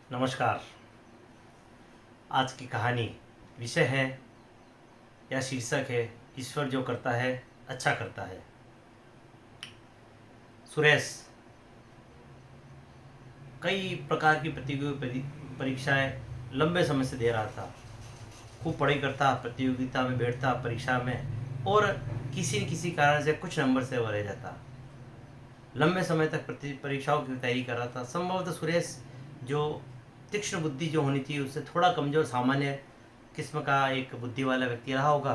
नमस्कार। आज की कहानी विषय है या शीर्षक है ईश्वर जो करता है अच्छा करता है। सुरेश कई प्रकार की प्रतियोगी परीक्षाएं लंबे समय से दे रहा था। खूब पढ़ाई करता, प्रतियोगिता में बैठता, परीक्षा में, और किसी न किसी कारण से कुछ नंबर से वो रह जाता। लंबे समय तक परीक्षाओं की तैयारी कर रहा था। संभवतः सुरेश जो तीक्ष्ण बुद्धि जो होनी थी उससे थोड़ा कमज़ोर सामान्य किस्म का एक बुद्धि वाला व्यक्ति रहा होगा।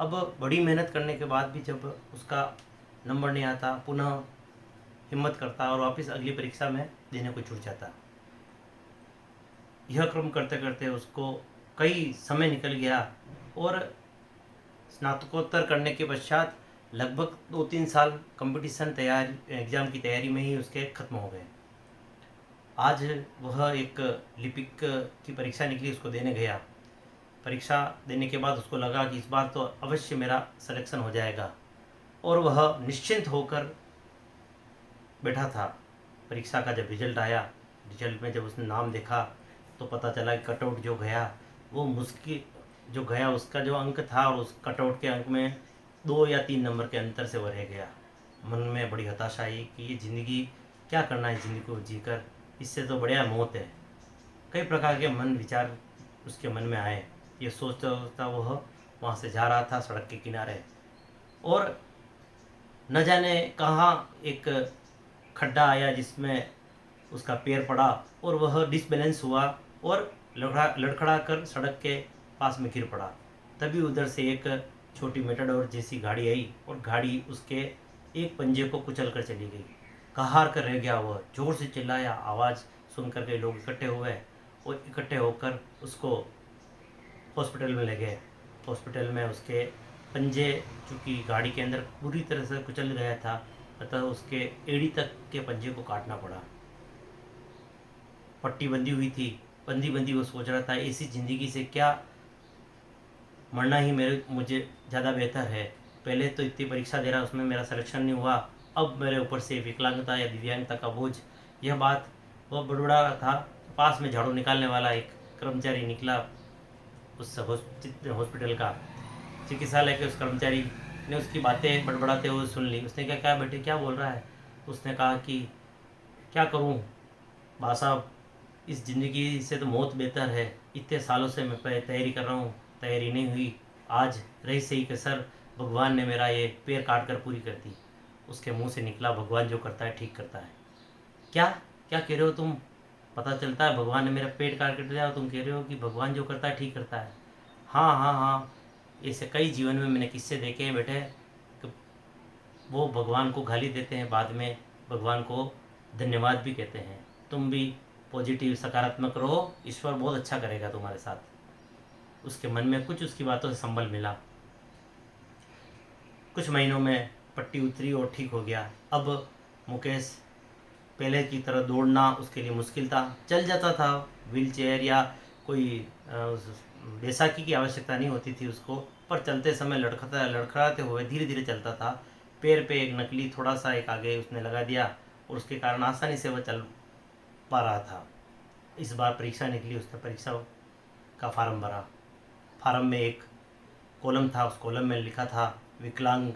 अब बड़ी मेहनत करने के बाद भी जब उसका नंबर नहीं आता, पुनः हिम्मत करता और वापस अगली परीक्षा में देने को छूट जाता। यह क्रम करते करते उसको कई समय निकल गया और स्नातकोत्तर करने के पश्चात लगभग 2-3 साल कंपटीशन तैयारी एग्ज़ाम की तैयारी में ही उसके ख़त्म हो गए। आज वह एक लिपिक की परीक्षा निकली, उसको देने गया। परीक्षा देने के बाद उसको लगा कि इस बार तो अवश्य मेरा सिलेक्शन हो जाएगा, और वह निश्चिंत होकर बैठा था। परीक्षा का जब रिजल्ट आया, रिजल्ट में जब उसने नाम देखा तो पता चला कि कटआउट जो गया वो मुश्किल जो गया उसका जो अंक था और उस कटआउट के अंक में 2 या 3 नंबर के अंतर से वो रह गया। मन में बड़ी हताशा आई कि ये ज़िंदगी क्या करना है, ज़िंदगी को जीकर इससे तो बढ़िया मौत है। कई प्रकार के मन विचार उसके मन में आए। ये सोचता सोचता वह वहाँ से जा रहा था सड़क के किनारे, और न जाने कहाँ एक खड्डा आया जिसमें उसका पैर पड़ा और वह डिसबैलेंस हुआ और लड़खड़ा कर सड़क के पास में गिर पड़ा। तभी उधर से एक छोटी मेटाडोर जैसी गाड़ी आई और गाड़ी उसके एक पंजे को कुचल कर चली गई। कहार कर रह गया वह, जोर से चिल्लाया। आवाज़ सुनकर के लोग इकट्ठे हुए और इकट्ठे होकर उसको हॉस्पिटल में ले गए। हॉस्पिटल में उसके पंजे, चूँकि गाड़ी के अंदर पूरी तरह से कुचल गया था, अतः उसके एड़ी तक के पंजे को काटना पड़ा। पट्टी बंधी हुई थी, बंधी बंधी वो सोच रहा था ऐसी ज़िंदगी से क्या मरना ही मुझे ज़्यादा बेहतर है। पहले तो इतनी परीक्षा दे रहा, उसमें मेरा सिलेक्शन नहीं हुआ, अब मेरे ऊपर से विकलांगता या दिव्यांगता का बोझ। यह बात वह बड़बड़ा रहा था। पास में झाड़ू निकालने वाला एक कर्मचारी निकला उस हॉस्पिटल का। चिकित्सालय के उस कर्मचारी ने उसकी बातें बड़बड़ाते हुए सुन ली। उसने कहा, क्या बेटे क्या बोल रहा है? उसने कहा कि क्या करूं बा साहब, इस ज़िंदगी से तो मौत बेहतर है। इतने सालों से मैं तैयारी कर रहा हूँ, तैयारी नहीं हुई। आज रही सही कसर भगवान ने मेरा ये पैर काट कर पूरी कर दी। उसके मुंह से निकला, भगवान जो करता है ठीक करता है। क्या क्या कह रहे हो तुम? पता चलता है भगवान ने मेरा पेट काट कर दिया और तुम कह रहे हो कि भगवान जो करता है ठीक करता है। हाँ हाँ हाँ, ऐसे कई जीवन में मैंने किस्से देखे हैं बेटे कि वो भगवान को गाली देते हैं, बाद में भगवान को धन्यवाद भी कहते हैं। तुम भी पॉजिटिव सकारात्मक रहो, ईश्वर बहुत अच्छा करेगा तुम्हारे साथ। उसके मन में कुछ उसकी बातों से संबल मिला। कुछ महीनों में पट्टी उतरी और ठीक हो गया। अब मुकेश पहले की तरह दौड़ना उसके लिए मुश्किल था। चल जाता था, व्हील चेयर या कोई बैसाखी की आवश्यकता नहीं होती थी उसको, पर चलते समय लड़खड़ाते हुए धीरे धीरे चलता था। पैर पे एक नकली थोड़ा सा एक आगे उसने लगा दिया और उसके कारण आसानी से वह चल पा रहा था। इस बार परीक्षा निकली, उसने परीक्षा का फार्म भरा। फार्म में एक कॉलम था, उस कॉलम में लिखा था विकलांग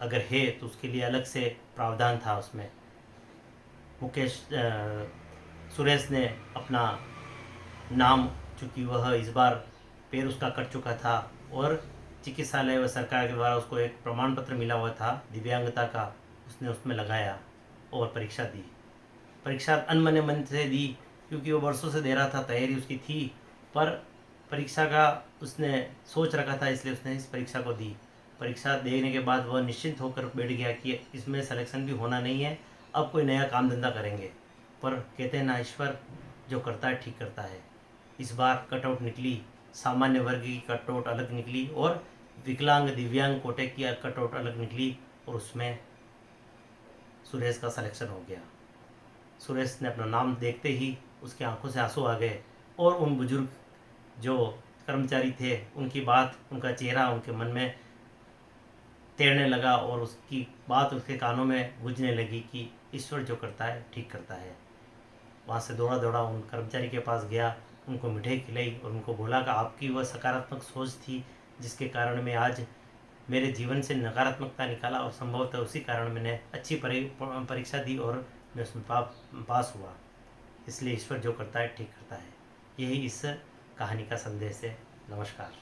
अगर है तो उसके लिए अलग से प्रावधान था उसमें। सुरेश ने अपना नाम, चूँकि वह इस बार पैर उसका कट चुका था और चिकित्सालय व सरकार के द्वारा उसको एक प्रमाण पत्र मिला हुआ था दिव्यांगता का, उसने उसमें लगाया और परीक्षा दी। परीक्षा अनमने मन से दी, क्योंकि वो वर्षों से दे रहा था, तैयारी उसकी थी, पर परीक्षा का उसने सोच रखा था, इसलिए उसने इस परीक्षा को दी। परीक्षा देने के बाद वह निश्चिंत होकर बैठ गया कि इसमें सिलेक्शन भी होना नहीं है, अब कोई नया काम धंधा करेंगे। पर कहते हैं ना, ईश्वर जो करता है ठीक करता है। इस बार कटआउट निकली, सामान्य वर्ग की कटआउट अलग निकली और विकलांग दिव्यांग कोटे की कटआउट अलग निकली, और उसमें सुरेश का सिलेक्शन हो गया। सुरेश ने अपना नाम देखते ही उसकी आंखों से आंसू आ गए, और उन बुजुर्ग जो कर्मचारी थे उनकी बात, उनका चेहरा उनके मन में तैरने लगा, और उसकी बात उसके कानों में गूंजने लगी कि ईश्वर जो करता है ठीक करता है। वहाँ से दौड़ा दौड़ा उन कर्मचारी के पास गया, उनको मिठाई खिलाई और उनको बोला कि आपकी वह सकारात्मक सोच थी जिसके कारण मैं आज मेरे जीवन से नकारात्मकता निकाला और संभवतः उसी कारण मैंने अच्छी परीक्षा दी और मैं उसमें पास हुआ। इसलिए ईश्वर जो करता है ठीक करता है। यही इस कहानी का संदेश है। नमस्कार।